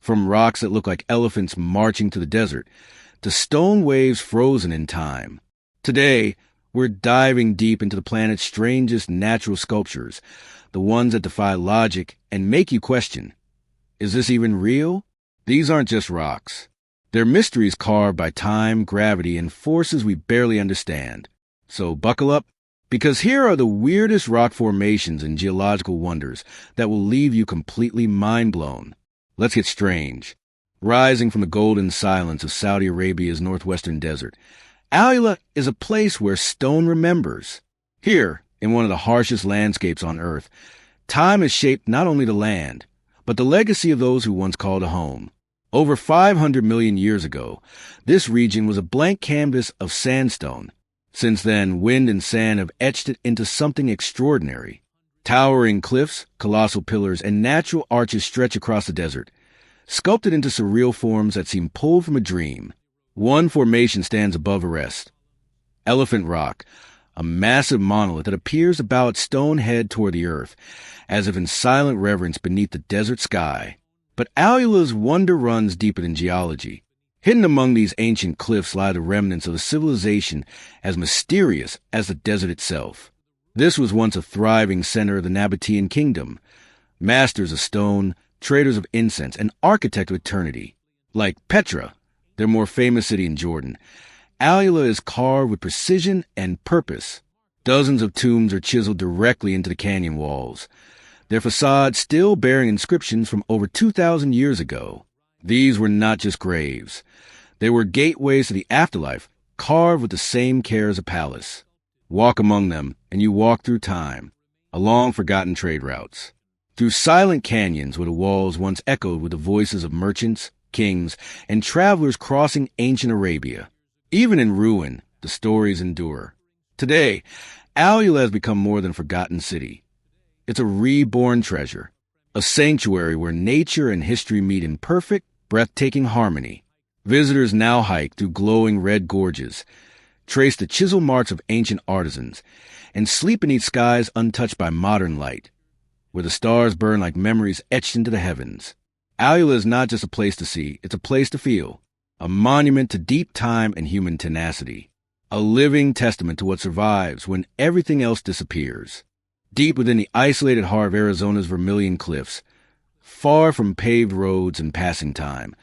From rocks that look like elephants marching to the desert, to stone waves frozen in time. Today, we're diving deep into the planet's strangest natural sculptures, the ones that defy logic and make you question, is this even real? These aren't just rocks. They're mysteries carved by time, gravity, and forces we barely understand. So buckle up, because here are the weirdest rock formations and geological wonders that will leave you completely mind-blown. Let's get strange. Rising from the golden silence of Saudi Arabia's northwestern desert, Alula is a place where stone remembers. Here, in one of the harshest landscapes on Earth, time has shaped not only the land, but the legacy of those who once called it home. Over 500 million years ago, this region was a blank canvas of sandstone. Since then, wind and sand have etched it into something extraordinary. Towering cliffs, colossal pillars, and natural arches stretch across the desert, sculpted into surreal forms that seem pulled from a dream. One formation stands above the rest. Elephant Rock, a massive monolith that appears to bow its stone head toward the earth, as if in silent reverence beneath the desert sky. But Alula's wonder runs deeper than geology. Hidden among these ancient cliffs lie the remnants of a civilization as mysterious as the desert itself. This was once a thriving center of the Nabatean kingdom, masters of stone, traders of incense, and architects of eternity. Like Petra, their more famous city in Jordan, Alula is carved with precision and purpose. Dozens of tombs are chiseled directly into the canyon walls, their facades still bearing inscriptions from over 2,000 years ago. These were not just graves. They were gateways to the afterlife, carved with the same care as a palace. Walk among them, and you walk through time, along forgotten trade routes. Through silent canyons where the walls once echoed with the voices of merchants, kings, and travelers crossing ancient Arabia. Even in ruin, the stories endure. Today, Alula has become more than a forgotten city. It's a reborn treasure, a sanctuary where nature and history meet in perfect, breathtaking harmony. Visitors now hike through glowing red gorges, trace the chisel marks of ancient artisans, and sleep beneath skies untouched by modern light, where the stars burn like memories etched into the heavens. Alula is not just a place to see, it's a place to feel, a monument to deep time and human tenacity, a living testament to what survives when everything else disappears. Deep within the isolated heart of Arizona's Vermilion Cliffs, far from paved roads and passing time,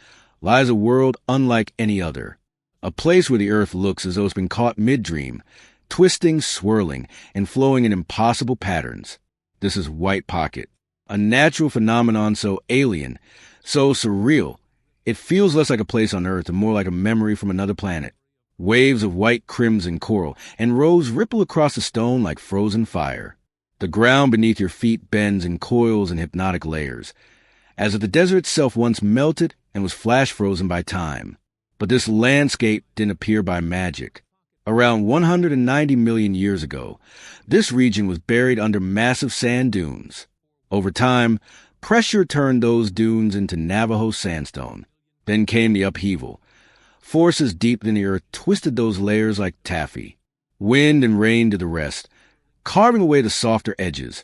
lies a world unlike any other, a place where the earth looks as though it's been caught mid-dream, twisting, swirling, and flowing in impossible patterns. This is White Pocket, a natural phenomenon so alien, so surreal, it feels less like a place on Earth and more like a memory from another planet. Waves of white crimson coral and rose ripple across the stone like frozen fire. The ground beneath your feet bends and coils in hypnotic layers, as if the desert itself once melted and was flash frozen by time. But this landscape didn't appear by magic. Around 190 million years ago, this region was buried under massive sand dunes. Over time, pressure turned those dunes into Navajo sandstone. Then came the upheaval. Forces deep in the earth twisted those layers like taffy. Wind and rain did the rest, carving away the softer edges,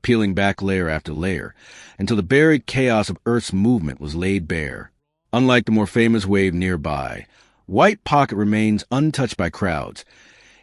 peeling back layer after layer, until the buried chaos of Earth's movement was laid bare. Unlike the more famous wave nearby, White Pocket remains untouched by crowds,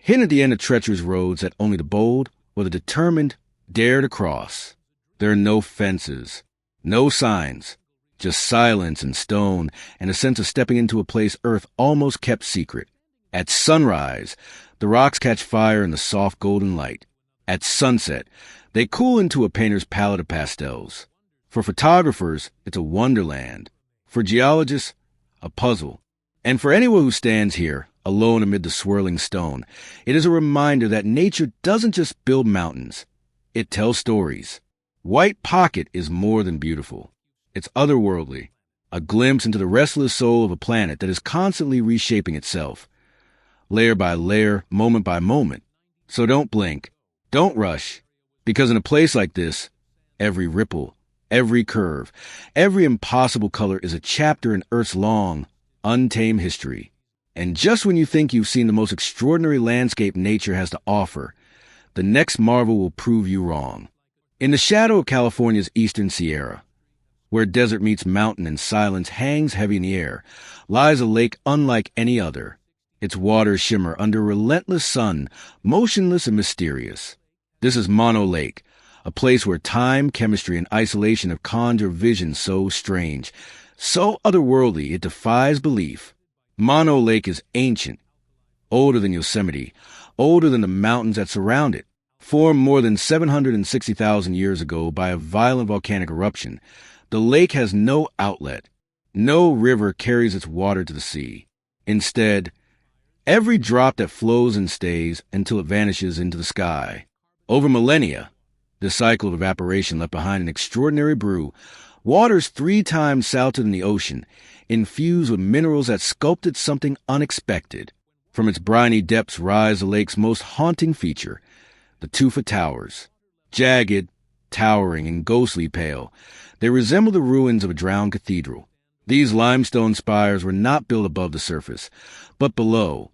hidden at the end of treacherous roads that only the bold or the determined dare to cross. There are no fences, no signs, just silence and stone and a sense of stepping into a place Earth almost kept secret. At sunrise, the rocks catch fire in the soft golden light. At sunset, they cool into a painter's palette of pastels. For photographers, it's a wonderland. For geologists, a puzzle. And for anyone who stands here, alone amid the swirling stone, it is a reminder that nature doesn't just build mountains. It tells stories. White Pocket is more than beautiful. It's otherworldly, a glimpse into the restless soul of a planet that is constantly reshaping itself, layer by layer, moment by moment. So don't blink. Don't rush, because in a place like this, every ripple, every curve, every impossible color is a chapter in Earth's long, untamed history. And just when you think you've seen the most extraordinary landscape nature has to offer, the next marvel will prove you wrong. In the shadow of California's eastern Sierra, Where desert meets mountain and silence hangs heavy in the air, lies a lake unlike any other. Its waters shimmer under a relentless sun, motionless and mysterious. This is Mono Lake, a place where time, chemistry, and isolation have conjured visions so strange, so otherworldly it defies belief. Mono Lake is ancient, older than Yosemite, older than the mountains that surround it. Formed more than 760,000 years ago by a violent volcanic eruption, the lake has no outlet. No river carries its water to the sea. Instead, every drop that flows and stays until it vanishes into the sky. Over millennia, this cycle of evaporation left behind an extraordinary brew, waters 3 times salter than the ocean, infused with minerals that sculpted something unexpected. From its briny depths rise the lake's most haunting feature, the Tufa Towers. Jagged, towering, and ghostly pale, they resemble the ruins of a drowned cathedral. These limestone spires were not built above the surface, but below,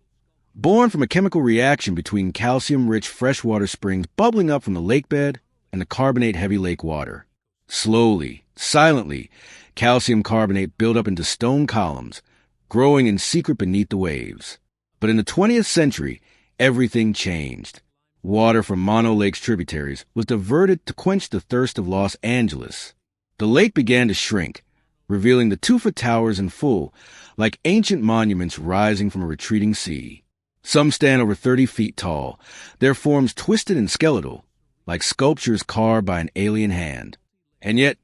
born from a chemical reaction between calcium-rich freshwater springs bubbling up from the lakebed and the carbonate-heavy lake water. Slowly, silently, calcium carbonate built up into stone columns, growing in secret beneath the waves. But in the 20th century, everything changed. Water from Mono Lake's tributaries was diverted to quench the thirst of Los Angeles. The lake began to shrink, revealing the Tufa Towers in full, like ancient monuments rising from a retreating sea. Some stand over 30 feet tall, their forms twisted and skeletal, like sculptures carved by an alien hand. And yet,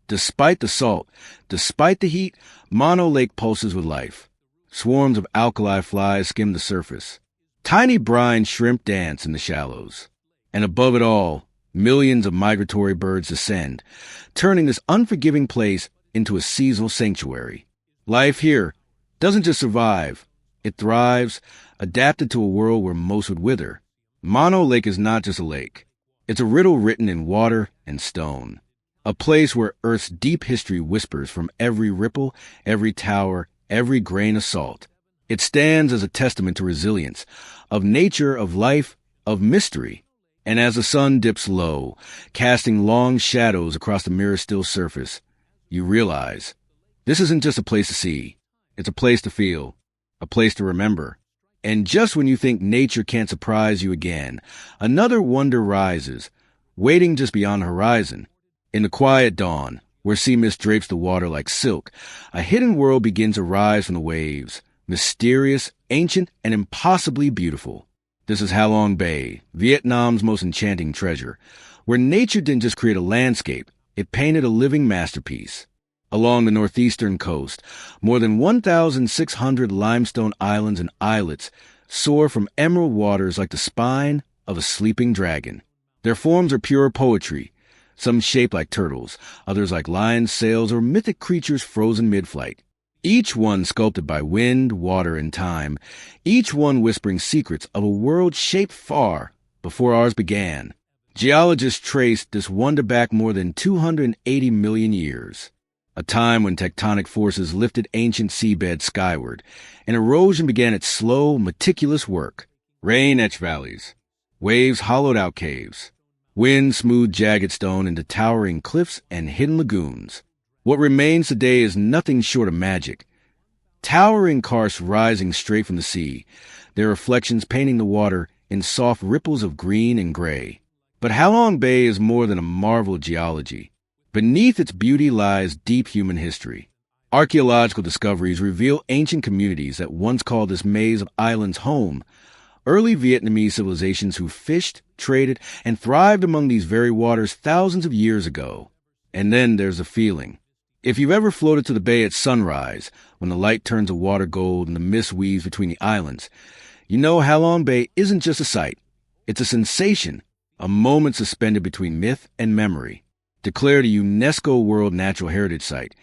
despite the salt, despite the heat, Mono Lake pulses with life. Swarms of alkali flies skim the surface. Tiny brine shrimp dance in the shallows. And above it all, millions of migratory birds descend, turning this unforgiving place into a seasonal sanctuary. Life here doesn't just survive, it thrives, adapted to a world where most would wither. Mono Lake is not just a lake. It's a riddle written in water and stone. A place where Earth's deep history whispers from every ripple, every tower, every grain of salt. It stands as a testament to resilience, of nature, of life, of mystery. And as the sun dips low, casting long shadows across the mirror-still surface, you realize this isn't just a place to see. It's a place to feel, a place to remember. And just when you think nature can't surprise you again, another wonder rises, waiting just beyond the horizon. In the quiet dawn, where sea mist drapes the water like silk, a hidden world begins to rise from the waves, mysterious, ancient, and impossibly beautiful. This is Halong Bay, Vietnam's most enchanting treasure, where nature didn't just create a landscape, it painted a living masterpiece. Along the northeastern coast, more than 1,600 limestone islands and islets soar from emerald waters like the spine of a sleeping dragon. Their forms are pure poetry, some shaped like turtles, others like lions, sails, or mythic creatures frozen mid-flight. Each one sculpted by wind, water, and time, each one whispering secrets of a world shaped far before ours began. Geologists traced this wonder back more than 280 million years, a time when tectonic forces lifted ancient seabeds skyward, and erosion began its slow, meticulous work. Rain etched valleys, waves hollowed out caves, wind smoothed jagged stone into towering cliffs and hidden lagoons. What remains today is nothing short of magic. Towering karsts rising straight from the sea, their reflections painting the water in soft ripples of green and gray. But Halong Bay is more than a marvel of geology. Beneath its beauty lies deep human history. Archaeological discoveries reveal ancient communities that once called this maze of islands home. Early Vietnamese civilizations who fished, traded, and thrived among these very waters thousands of years ago. And then there's a feeling. If you've ever floated to the bay at sunrise, when the light turns the water gold and the mist weaves between the islands, you know Halong Bay isn't just a sight. It's a sensation, a moment suspended between myth and memory. Declared a UNESCO World Natural Heritage Site,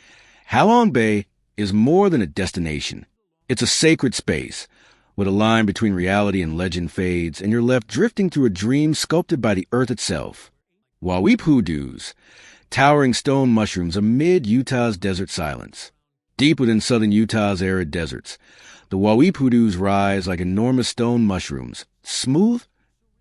Halong Bay is more than a destination. It's a sacred space, where the line between reality and legend fades, and you're left drifting through a dream sculpted by the earth itself. Wawip hoodoos, towering stone mushrooms amid Utah's desert silence. Deep within southern Utah's arid deserts, the Wawip hoodoos rise like enormous stone mushrooms, smooth,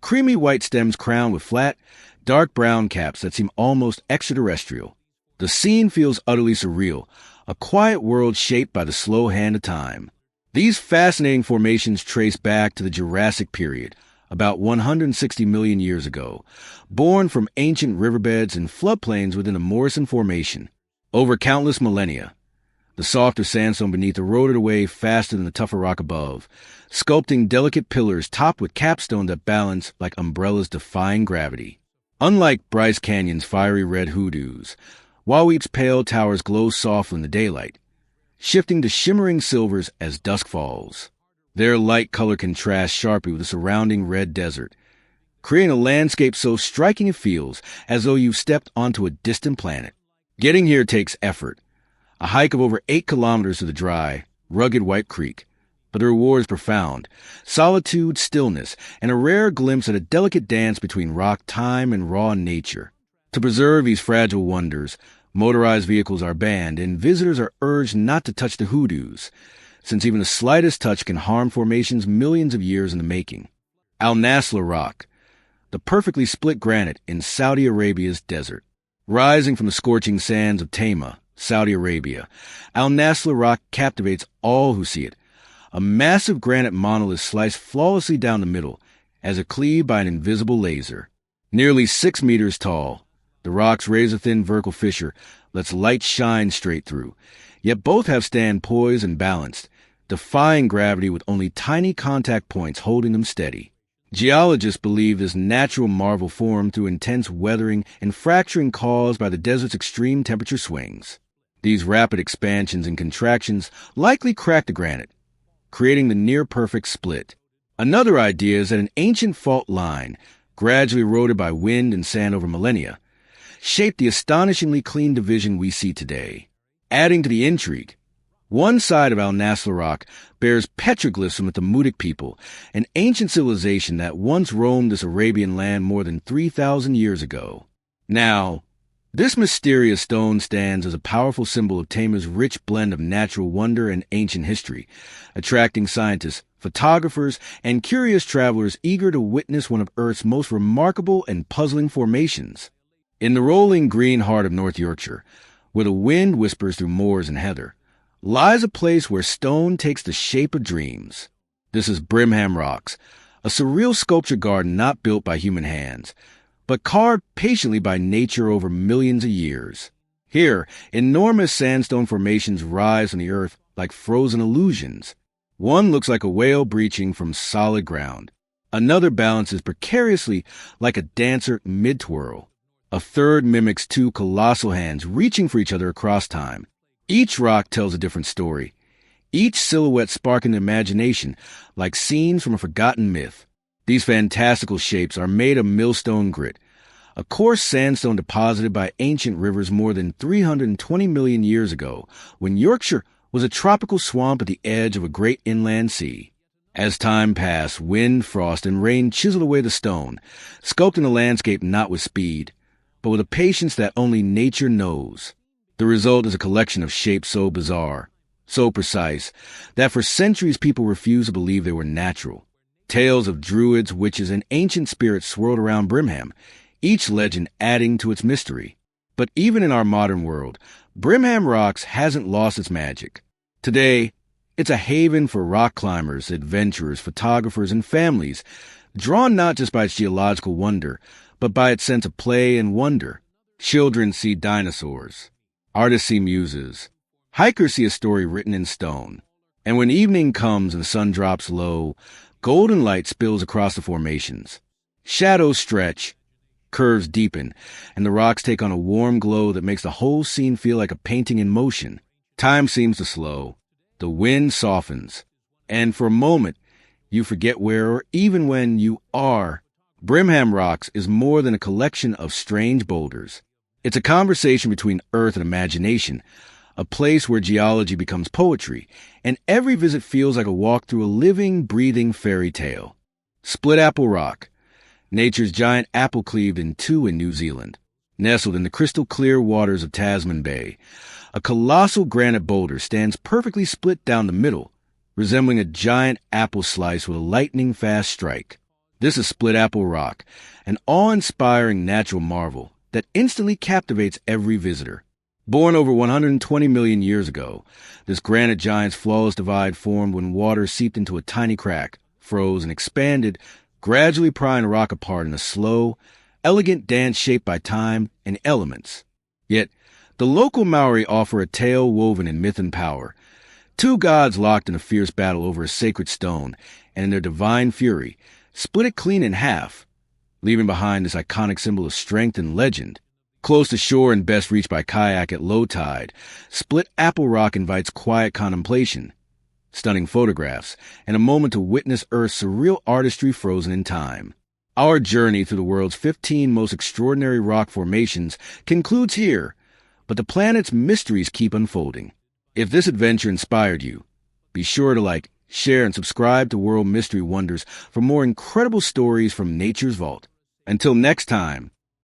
creamy white stems crowned with flat, dark brown caps that seem almost extraterrestrial. The scene feels utterly surreal, a quiet world shaped by the slow hand of time. These fascinating formations trace back to the Jurassic period, about 160 million years ago, born from ancient riverbeds and floodplains within the Morrison Formation. Over countless millennia, the softer sandstone beneath eroded away faster than the tougher rock above, sculpting delicate pillars topped with capstone that balance like umbrellas defying gravity. Unlike Bryce Canyon's fiery red hoodoos, Waweep's pale towers glow softly in the daylight, shifting to shimmering silvers as dusk falls. Their light color contrasts sharply with the surrounding red desert, creating a landscape so striking it feels as though you've stepped onto a distant planet. Getting here takes effort. A hike of over 8 kilometers to the dry, rugged White Creek. But the reward is profound. Solitude, stillness, and a rare glimpse at a delicate dance between rock time and raw nature. To preserve these fragile wonders, motorized vehicles are banned and visitors are urged not to touch the hoodoos, since even the slightest touch can harm formations millions of years in the making. Al Nasla Rock, the perfectly split granite in Saudi Arabia's desert. Rising from the scorching sands of Tama, Saudi Arabia, Al Nasla Rock captivates all who see it. A massive granite monolith sliced flawlessly down the middle, as if cleaved by an invisible laser. Nearly 6 meters tall, the rock's razor-thin vertical fissure lets light shine straight through, yet both have stand poised and balanced, defying gravity with only tiny contact points holding them steady. Geologists believe this natural marvel formed through intense weathering and fracturing caused by the desert's extreme temperature swings. These rapid expansions and contractions likely cracked the granite, creating the near-perfect split. Another idea is that an ancient fault line, gradually eroded by wind and sand over millennia, shaped the astonishingly clean division we see today. Adding to the intrigue, one side of Al Nasla Rock bears petroglyphs from the Thammudic people, an ancient civilization that once roamed this Arabian land more than 3,000 years ago. Now, this mysterious stone stands as a powerful symbol of Tama's rich blend of natural wonder and ancient history, attracting scientists, photographers, and curious travelers eager to witness one of Earth's most remarkable and puzzling formations. In the rolling green heart of North Yorkshire, where the wind whispers through moors and heather, lies a place where stone takes the shape of dreams. This is Brimham Rocks, a surreal sculpture garden not built by human hands, but carved patiently by nature over millions of years. Here, enormous sandstone formations rise from the earth like frozen illusions. One looks like a whale breaching from solid ground. Another balances precariously like a dancer mid-twirl. A third mimics 2 colossal hands reaching for each other across time. Each rock tells a different story, each silhouette sparking the imagination like scenes from a forgotten myth. These fantastical shapes are made of millstone grit, a coarse sandstone deposited by ancient rivers more than 320 million years ago, when Yorkshire was a tropical swamp at the edge of a great inland sea. As time passed, wind, frost, and rain chiseled away the stone, sculpting the landscape not with speed, but with a patience that only nature knows. The result is a collection of shapes so bizarre, so precise, that for centuries people refused to believe they were natural. Tales of druids, witches, and ancient spirits swirled around Brimham, each legend adding to its mystery. But even in our modern world, Brimham Rocks hasn't lost its magic. Today, it's a haven for rock climbers, adventurers, photographers, and families, drawn not just by its geological wonder, but by its sense of play and wonder. Children see dinosaurs. Artists see muses. Hikers see a story written in stone. And when evening comes and the sun drops low, golden light spills across the formations. Shadows stretch, curves deepen, and the rocks take on a warm glow that makes the whole scene feel like a painting in motion. Time seems to slow. The wind softens. And for a moment, you forget where or even when you are. Brimham Rocks is more than a collection of strange boulders. It's a conversation between earth and imagination, a place where geology becomes poetry, and every visit feels like a walk through a living, breathing fairy tale. Split Apple Rock, nature's giant apple cleaved in 2 in New Zealand. Nestled in the crystal-clear waters of Tasman Bay, a colossal granite boulder stands perfectly split down the middle, resembling a giant apple slice with a lightning-fast strike. This is Split Apple Rock, an awe-inspiring natural marvel that instantly captivates every visitor. Born over 120 million years ago, this granite giant's flawless divide formed when water seeped into a tiny crack, froze, and expanded, gradually prying the rock apart in a slow, elegant dance shaped by time and elements. Yet, the local Maori offer a tale woven in myth and power. Two gods locked in a fierce battle over a sacred stone, and in their divine fury, split it clean in half, leaving behind this iconic symbol of strength and legend. Close to shore and best reached by kayak at low tide, Split Apple Rock invites quiet contemplation, stunning photographs, and a moment to witness Earth's surreal artistry frozen in time. Our journey through the world's 15 most extraordinary rock formations concludes here, but the planet's mysteries keep unfolding. If this adventure inspired you, be sure to like, share, and subscribe to World Mystery Wonders for more incredible stories from Nature's Vault. Until next time,